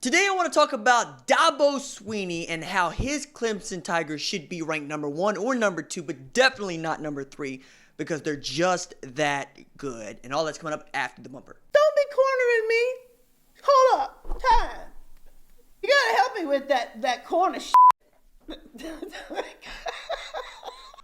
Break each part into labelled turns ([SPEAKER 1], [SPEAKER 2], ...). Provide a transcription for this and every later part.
[SPEAKER 1] Today I want to talk about Dabo Swinney and how his Clemson Tigers should be ranked number 1 or number 2, but definitely not number 3 because they're just that good. And all that's coming up after the bumper.
[SPEAKER 2] Don't be cornering me. Hold up. Time. You gotta help me with that corner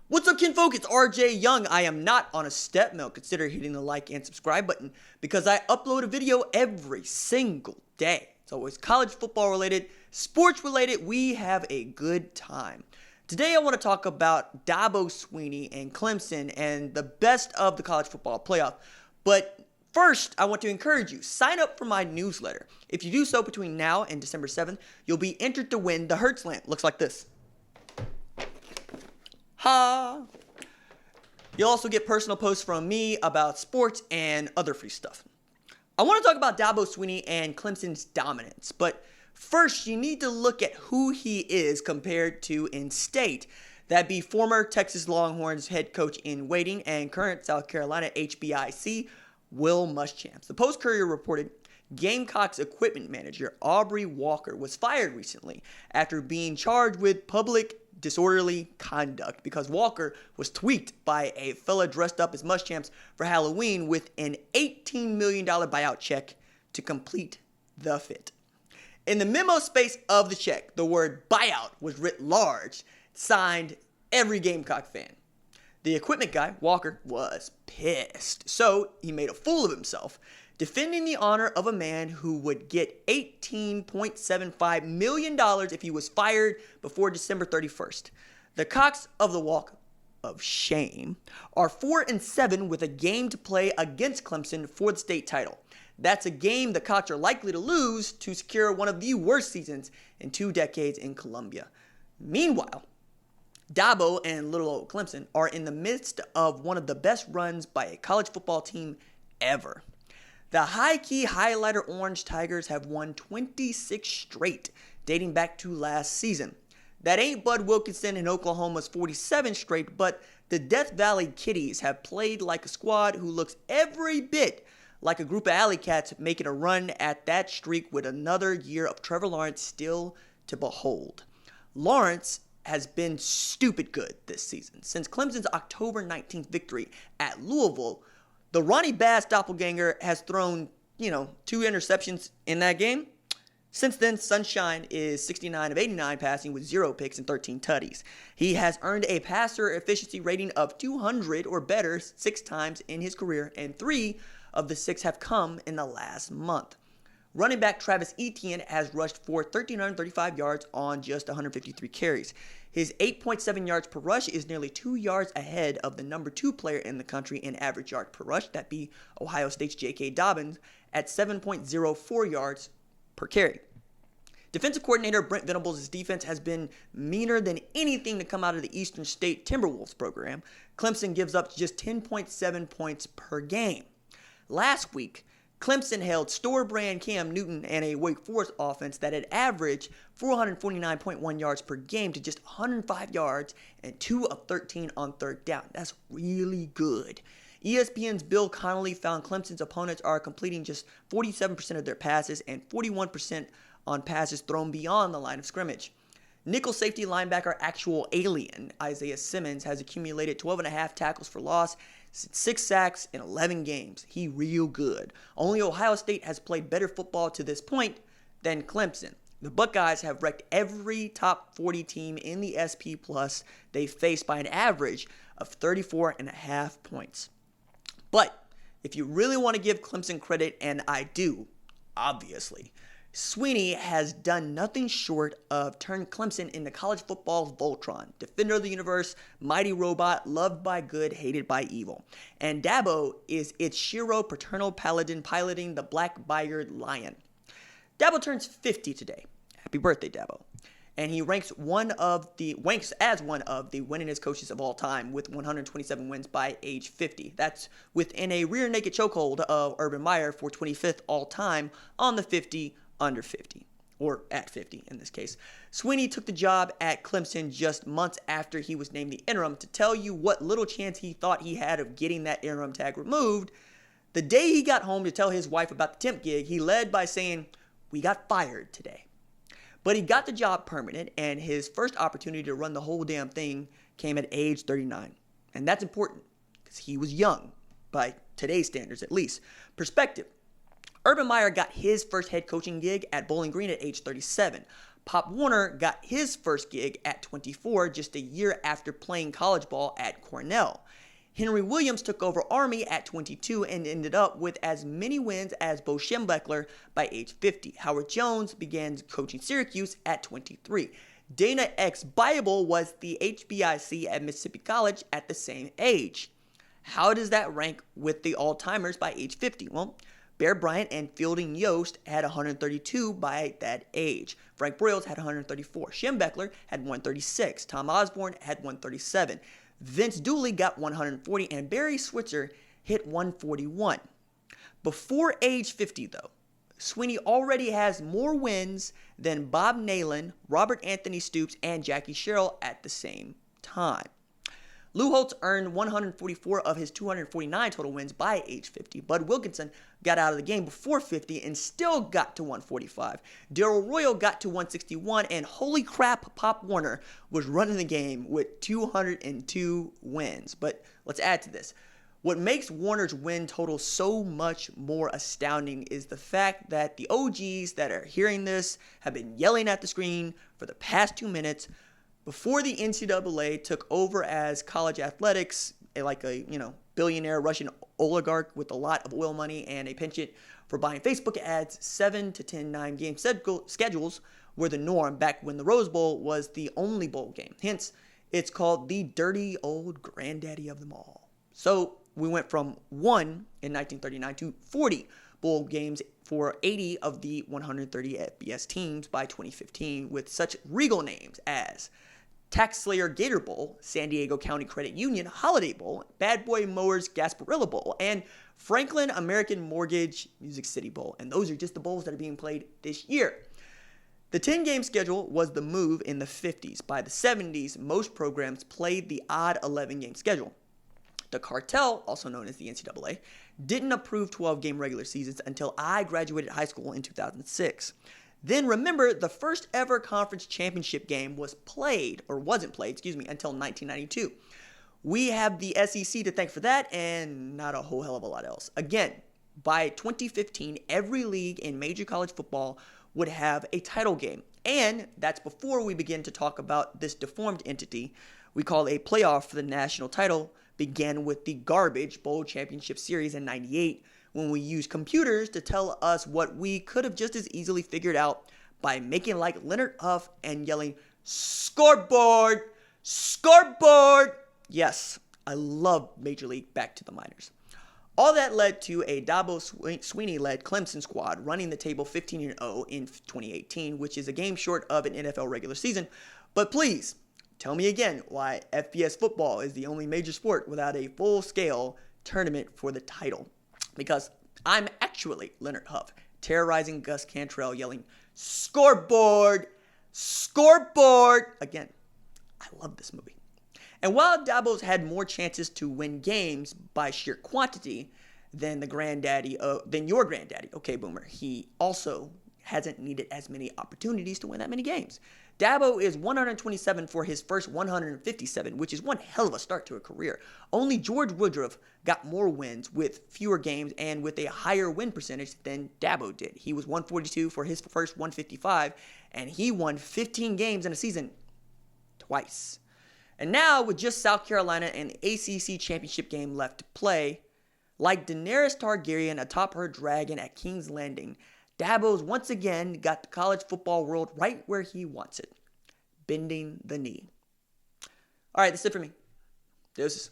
[SPEAKER 1] What's up, kinfolk? It's RJ Young. I am not on a step mill. Consider hitting the like and subscribe button because I upload a video every single day. It's always college football related, sports related. We have a good time. Today I want to talk about Dabo Swinney and Clemson and the best of the college football playoff. But first, I want to encourage you, sign up for my newsletter. If you do so between now and December 7th, you'll be entered to win the Hertz lamp. Looks like this. Ha! You'll also get personal posts from me about sports and other free stuff. I want to talk about Dabo Swinney and Clemson's dominance, but first you need to look at who he is compared to in state. That'd be former Texas Longhorns head coach in waiting and current South Carolina HBIC, Will Muschamp. The Post-Courier reported Gamecocks equipment manager Aubrey Walker was fired recently after being charged with public disorderly conduct because Walker was tweaked by a fella dressed up as Muschamps for Halloween with an $18 million buyout check to complete the fit. In the memo space of the check, the word buyout was writ large, signed every Gamecock fan. The equipment guy, Walker, was pissed, so he made a fool of himself, defending the honor of a man who would get $18.75 million if he was fired before December 31st. The Cocks of the Walk of Shame are 4-7 with a game to play against Clemson for the state title. That's a game the Cocks are likely to lose to secure one of the worst seasons in 2 decades in Columbia. Meanwhile, Dabo and little old Clemson are in the midst of one of the best runs by a college football team ever. The high-key highlighter orange Tigers have won 26 straight, dating back to last season. That ain't Bud Wilkinson and Oklahoma's 47 straight, but the Death Valley Kitties have played like a squad who looks every bit like a group of alley cats making a run at that streak with another year of Trevor Lawrence still to behold. Lawrence has been stupid good this season. Since Clemson's October 19th victory at Louisville, the Ronnie Bass doppelgänger has thrown, 2 interceptions in that game. Since then, Sunshine is 69 of 89 passing with 0 picks and 13 tutties. He has earned a passer efficiency rating of 200 or better 6 times in his career, and 3 of the 6 have come in the last month. Running back Travis Etienne has rushed for 1,335 yards on just 153 carries. His 8.7 yards per rush is nearly 2 yards ahead of the number 2 player in the country in average yard per rush, that be Ohio State's J.K. Dobbins, at 7.04 yards per carry. Defensive coordinator Brent Venables' defense has been meaner than anything to come out of the Eastern State Timberwolves program. Clemson gives up just 10.7 points per game. Last week, Clemson held store-brand Cam Newton and a Wake Forest offense that had averaged 449.1 yards per game to just 105 yards and 2 of 13 on third down. That's really good. ESPN's Bill Connolly found Clemson's opponents are completing just 47% of their passes and 41% on passes thrown beyond the line of scrimmage. Nickel safety linebacker actual alien Isaiah Simmons has accumulated 12.5 tackles for loss, 6 sacks in 11 games. He real good. Only Ohio State has played better football to this point than Clemson. The Buckeyes have wrecked every top 40 team in the SP+. They faced by an average of 34.5 points. But if you really want to give Clemson credit, and I do, obviously, Swinney has done nothing short of turn Clemson into college football's Voltron, defender of the universe, mighty robot, loved by good, hated by evil. And Dabo is its Shiro paternal paladin piloting the black-bired lion. Dabo turns 50 today. Happy birthday, Dabo. And he ranks as one of the winningest coaches of all time with 127 wins by age 50. That's within a rear naked chokehold of Urban Meyer for 25th all time on the 50 under 50, or at 50 in this case. Swinney took the job at Clemson just months after he was named the interim. To tell you what little chance he thought he had of getting that interim tag removed, the day he got home to tell his wife about the temp gig, he led by saying, we got fired today. But he got the job permanent, and his first opportunity to run the whole damn thing came at age 39. And that's important, because he was young, by today's standards at least. Perspective. Urban Meyer got his first head coaching gig at Bowling Green at age 37. Pop Warner got his first gig at 24, just a year after playing college ball at Cornell. Henry Williams took over Army at 22 and ended up with as many wins as Bo Schembechler by age 50. Howard Jones began coaching Syracuse at 23. Dana X. Bible was the HBIC at Mississippi College at the same age. How does that rank with the all-timers by age 50? Well, Bear Bryant and Fielding Yost had 132 by that age. Frank Broyles had 134. Schembechler had 136. Tom Osborne had 137. Vince Dooley got 140, and Barry Switzer hit 141. Before age 50, though, Swinney already has more wins than Bob Nalen, Robert Anthony Stoops, and Jackie Sherrill at the same time. Lou Holtz earned 144 of his 249 total wins by age 50. Bud Wilkinson got out of the game before 50 and still got to 145. Darrell Royal got to 161, and holy crap, Pop Warner was running the game with 202 wins. But let's add to this. What makes Warner's win total so much more astounding is the fact that the OGs that are hearing this have been yelling at the screen for the past 2 minutes. Before the NCAA took over as college athletics, like a billionaire Russian oligarch with a lot of oil money and a penchant for buying Facebook ads, 7 to 10 9-game schedules were the norm back when the Rose Bowl was the only bowl game. Hence, it's called the dirty old granddaddy of them all. So we went from 1 in 1939 to 40 bowl games for 80 of the 130 FBS teams by 2015, with such regal names as Tax Slayer Gator Bowl, San Diego County Credit Union Holiday Bowl, Bad Boy Mowers Gasparilla Bowl, and Franklin American Mortgage Music City Bowl. And those are just the bowls that are being played this year. The 10-game schedule was the move in the 50s. By the 70s, most programs played the odd 11-game schedule. The cartel, also known as the NCAA, didn't approve 12-game regular seasons until I graduated high school in 2006. Then remember, the first ever conference championship game wasn't played, until 1992. We have the SEC to thank for that, and not a whole hell of a lot else. Again, by 2015, every league in major college football would have a title game. And that's before we begin to talk about this deformed entity we call a playoff for the national title, began with the garbage Bowl Championship Series in 98, when we used computers to tell us what we could have just as easily figured out by making like Leonard Huff and yelling, "Scoreboard! Scoreboard!" Yes, I love Major League back to the minors. All that led to a Dabo Swinney-led Clemson squad running the table 15-0 in 2018, which is a game short of an NFL regular season. But please, tell me again why FBS football is the only major sport without a full-scale tournament for the title. Because I'm actually Leonard Huff, terrorizing Gus Cantrell, yelling, "Scoreboard! Scoreboard!" Again, I love this movie. And while Dabo's had more chances to win games by sheer quantity than your granddaddy, okay, Boomer, he also hasn't needed as many opportunities to win that many games. Dabo is 127 for his first 157, which is one hell of a start to a career. Only George Woodruff got more wins with fewer games and with a higher win percentage than Dabo did. He was 142 for his first 155, and he won 15 games in a season twice. And now, with just South Carolina and the ACC championship game left to play, like Daenerys Targaryen atop her dragon at King's Landing, Dabo's once again got the college football world right where he wants it, bending the knee. All right, that's it for me. Deuces.